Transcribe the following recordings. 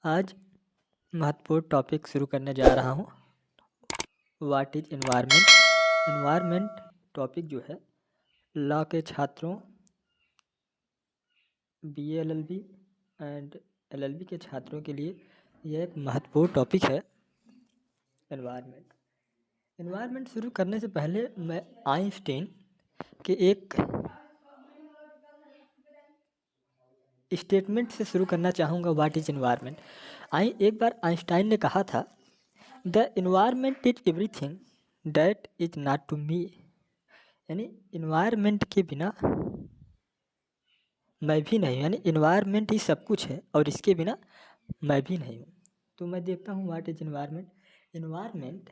आज महत्वपूर्ण टॉपिक शुरू करने जा रहा हूँ। What is environment. Environment topic जो है लॉ के छात्रों, बीए एलएलबी एंड एलएलबी के छात्रों के लिए यह एक महत्वपूर्ण टॉपिक है। एनवायरनमेंट शुरू करने से पहले मैं आइंस्टाइन के एक स्टेटमेंट से शुरू करना चाहूँगा। What is environment. एक बार आइंस्टाइन ने कहा था, the environment is everything that is not to me. यानी एनवायरनमेंट के बिना मैं भी नहीं, यानी एनवायरनमेंट ही सब कुछ है और इसके बिना मैं भी नहीं हूँ। तो मैं देखता हूँ व्हाट इज एनवायरनमेंट। एनवायरनमेंट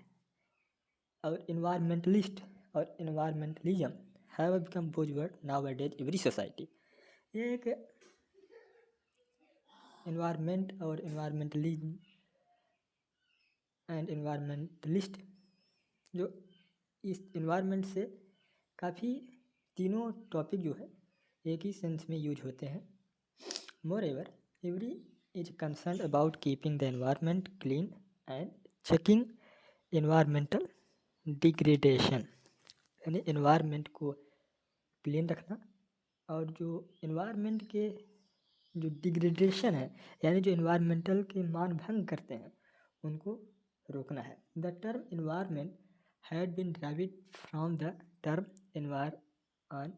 और एनवायरमेंटलिस्ट और environmentalism have become buzzword nowadays every society. ये एक एनवायरनमेंट और एनवायरमेंटलिज्म एंड एनवायरमेंटलिस्ट जो इस एनवायरनमेंट से काफ़ी तीनों टॉपिक जो है एक ही सेंस में यूज होते हैं। More ever every is concern about keeping the environment clean and checking environmental degradation. यानी एनवायरनमेंट को क्लीन रखना और जो एनवायरनमेंट के जो डिग्रेडेशन है, यानी जो एनवायरमेंटल के मान भंग करते हैं, उनको रोकना है। The term environment had been derived from the term environ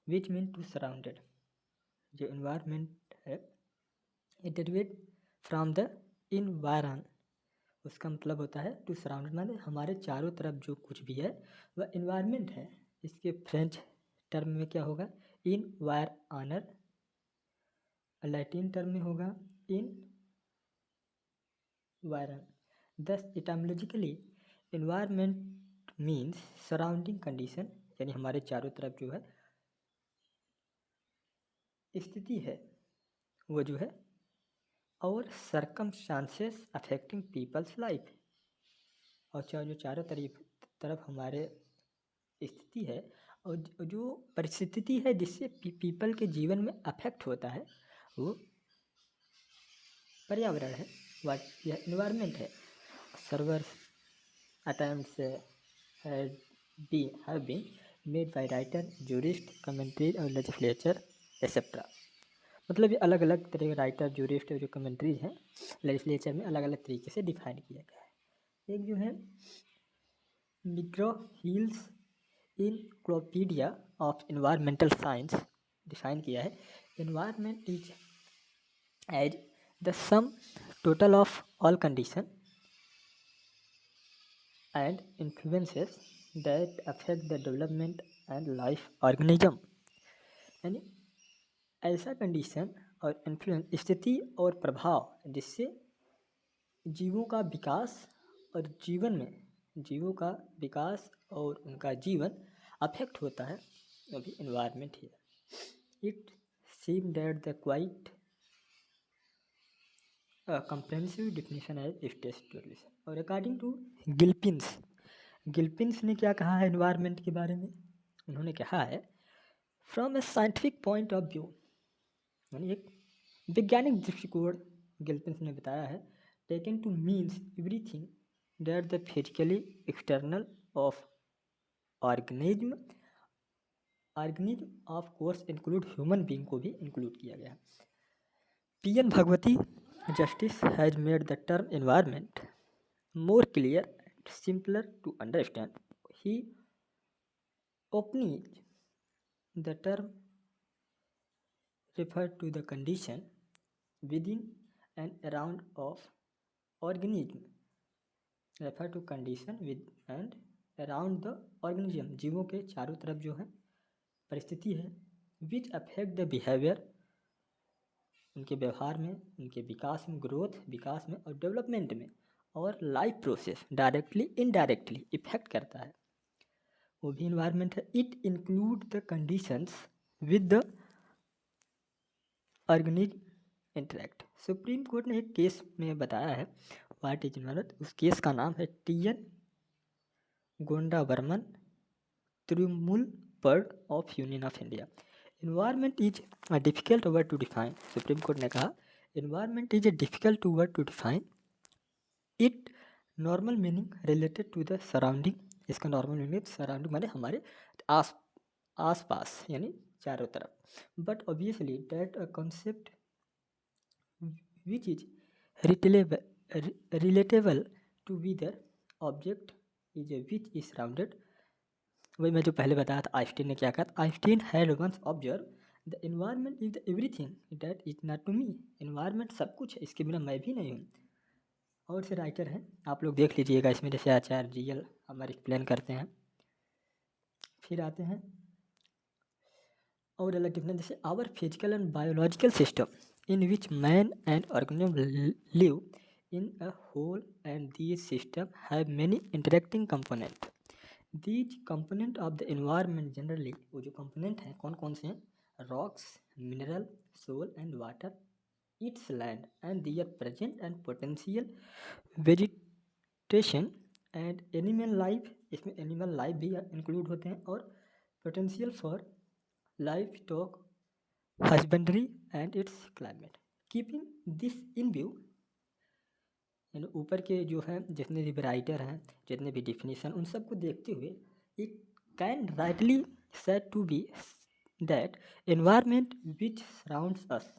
which mean to surrounded। जो एनवायरनमेंट है ये डेरिवेट फ्रॉम द environ, उसका मतलब होता है टू सराउंडेड, माने हमारे चारों तरफ जो कुछ भी है वह एनवायरनमेंट है। इसके फ्रेंच टर्म में क्या होगा, इन वायर ऑनर। लैटिन टर्म में होगा इन वायरन। दस इटामोलॉजिकली एनवायरनमेंट मीन्स सराउंडिंग कंडीशन, यानी हमारे चारों तरफ जो है स्थिति है वो जो है और सर्कमस्टांसेस अफेक्टिंग पीपल्स लाइफ। और जो चारों तरफ हमारे स्थिति है और जो परिस्थिति है जिससे पीपल के जीवन में अफेक्ट होता है वो पर्यावरण है, यह एनवायरनमेंट है। Servers attempts have been made by writer, jurist, commentaries और legislature etc। मतलब ये अलग अलग तरह के राइटर, जूरिस्ट और जो कमेंट्रीज हैं लेजिस्लेचर में अलग अलग तरीके से डिफाइन किया गया है। एक जो है McGraw Hills encyclopedia of environmental science define किया है, environment is as the sum total of all condition and influences that affect the development and life organism। यानी ऐसा कंडीशन और इन्फ्लुएंस, स्थिति और प्रभाव जिससे जीवों का विकास और जीवन में जीवों का विकास और उनका जीवन अफेक्ट होता है, अभी एनवायरनमेंट है। It seem that the quite comprehensive definition as state. और अकॉर्डिंग टू गिल्पिंस ने क्या कहा है एनवायरनमेंट के बारे में, उन्होंने कहा है from A scientific point of view, यानी एक वैज्ञानिक दृष्टिकोण गिल्पिंस ने बताया है, taken two means everything that the physically external of organism of course include human being को भी इंक्लूड किया गया। PN Bhagwati justice has made the term environment more clear and simpler to understand। He openly the term referred to the condition within and around of organism, refer to condition with and around the organism, जीवों के चारों तरफ जो है परिस्थिति है, which affect the behavior, उनके व्यवहार में, उनके विकास में, ग्रोथ विकास में और डेवलपमेंट में, और life process directly indirectly effect करता है, वो भी इन्वायरमेंट है। It include the conditions with the organism interact. Supreme Court ने एक केस में बताया है व्हाट इज इन्वायरमेंट, उस केस का नाम है TN Godavarman Thirumulpad of Union of India. Environment is a difficult word to define. Supreme Court ने कहा environment is a difficult word to define. It normal meaning related to the surrounding. इसका normal meaning surrounding माने हमारे आस पास यानी चारों तरफ. But obviously that a concept which is relatable to whether object is which is surrounded. वही मैं जो पहले बताया था आइंस्टीन ने क्या कहा. Einstein had once observe the environment is the everything that is not to me. Environment सब कुछ है, इसके बिना मैं भी नहीं हूँ. और से राइटर हैं, आप लोग देख लीजिएगा इसमें, जैसे आचार्य रियल हमारे एक्सप्लेन करते हैं. फिर आते हैं और अलग डिफरेंस, जैसे our physical and biological system in which man and organism live in a whole and these system have many interacting component. These component of the environment generally, वो जो कंपोनेंट हैं कौन कौन से हैं? Rocks, mineral, soil and water, its land and their present and potential vegetation and animal life. इसमें animal life भी इंक्लूड होते हैं. और potential for life stock husbandry and it's climate. Keeping this in view, यानी ऊपर के जो है जितने भी राइटर हैं, जितने भी डिफिनीसन, उन सबको देखते हुए it can rightly said to be that environment which surrounds us.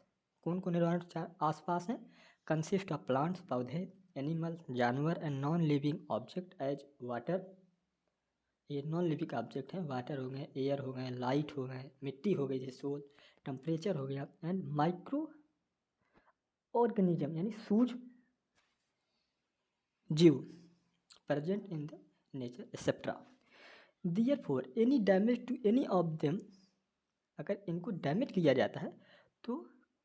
कौन कौन एनवायरनमेंट आसपास हैं? कंसिस्ट ऑफ प्लांट्स, पौधे, एनिमल, जानवर and non living object as water. ये नॉन लिविंग ऑब्जेक्ट हैं. वाटर हो गए, एयर हो गए, लाइट हो गए, मिट्टी हो गई जैसे सोल, टेम्परेचर हो गया, एंड माइक्रो ऑर्गेनिज्म यानी सूक्ष्म जीव present in the nature etc. Therefore any damage to any of them, अगर इनको डैमेज किया जाता है तो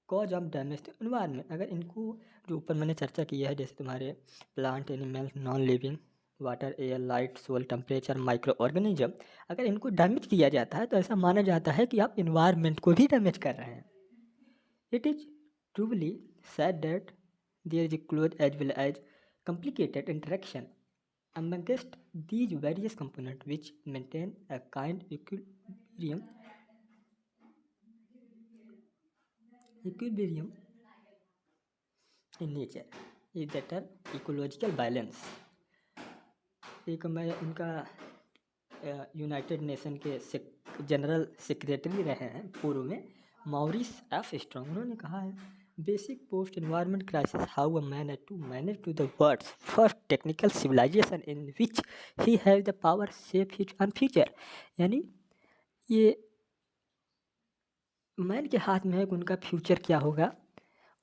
cause of damage to environment. अगर इनको जो ऊपर मैंने चर्चा की है, जैसे तुम्हारे plant, animal, non living, water, air, light, soil, temperature, micro organism, अगर इनको डैमेज किया जाता है तो ऐसा माना जाता है कि आप इन्वायरमेंट को भी डैमेज कर रहे हैं. It is truly sad that there is a close as well as complicated interaction amongst these various components which maintain a kind equilibrium in nature is the term ecological balance. एक मैं उनका United nation के general secretary रहे हैं पूर्व में, Morris F strong, उन्होंने कहा है basic post environment crisis how a man had to manage to the world's first technical civilization in which he have the power shape his own future. यानी ये man के हाथ में है कि उनका फ्यूचर क्या होगा.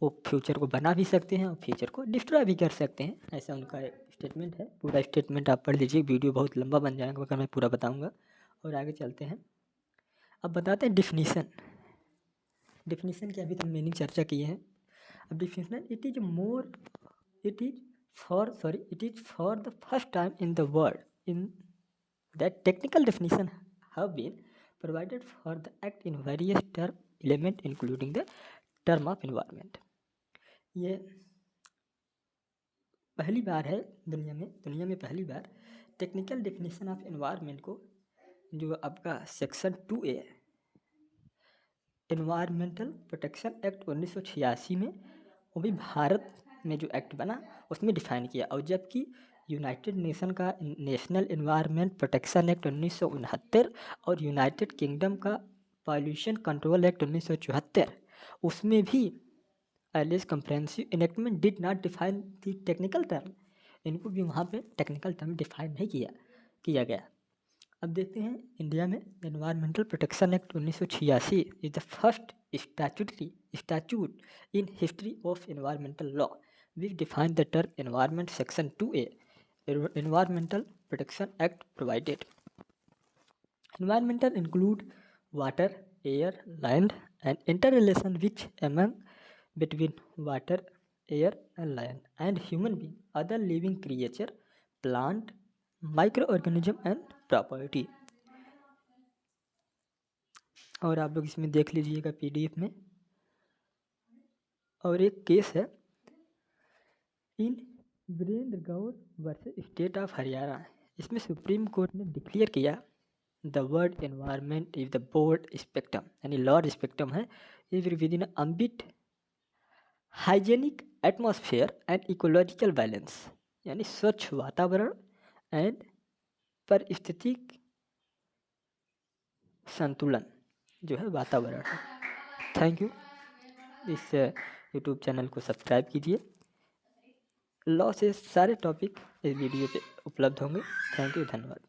वो फ्यूचर को बना भी सकते हैं और फ्यूचर को डिस्ट्रॉय भी कर सकते हैं. ऐसा उनका स्टेटमेंट है. पूरा स्टेटमेंट आप पढ़ लीजिए, वीडियो बहुत लंबा बन जाएगा मगर मैं पूरा बताऊंगा. और आगे चलते हैं. अब बताते हैं डिफिनीसन. डिफिनीसन की अभी तक मीनिंग चर्चा किए हैं. अब definition, it is for the first time in the world in that technical definition have been provided for the act in various term element including the term of environment. ये पहली बार है दुनिया में पहली बार टेक्निकल डेफिनेशन ऑफ एनवायरनमेंट को, जो आपका section 2A environmental protection act 1986 में, वो भी भारत में जो एक्ट बना उसमें डिफाइन किया. और जबकि यूनाइटेड नेशन का नेशनल एनवायरनमेंट प्रोटेक्शन एक्ट 1969 और यूनाइटेड किंगडम का पॉल्यूशन कंट्रोल एक्ट 1974, उसमें भी एलिस comprehensive enactment did not define the technical term. इनको भी वहाँ पे टेक्निकल टर्म डिफाइन नहीं किया गया. अब देखते हैं इंडिया में environmental protection act 1986 is the first statute in history of environmental law which define the term environment. Section 2A Environmental Protection Act provided environmental include water, air, land and interrelation which among between water, air and land and human being, other living creature, plant, microorganism and property. और आप लोग इसमें देख लीजिएगा PDF में. और एक case है in Virendra Gaur versus State of Haryana. इसमें सुप्रीम कोर्ट ने डिक्लेयर किया the word environment is the board spectrum, यानी लॉर्ड स्पेक्ट्रम है, is with in ambit hygienic atmosphere and ecological balance, यानी स्वच्छ वातावरण एंड पारिस्थितिक संतुलन जो है वातावरण है। Thank you. इस यूट्यूब चैनल को सब्सक्राइब कीजिए। लॉ से सारे टॉपिक इस वीडियो पे उपलब्ध होंगे। थैंक यू, धन्यवाद।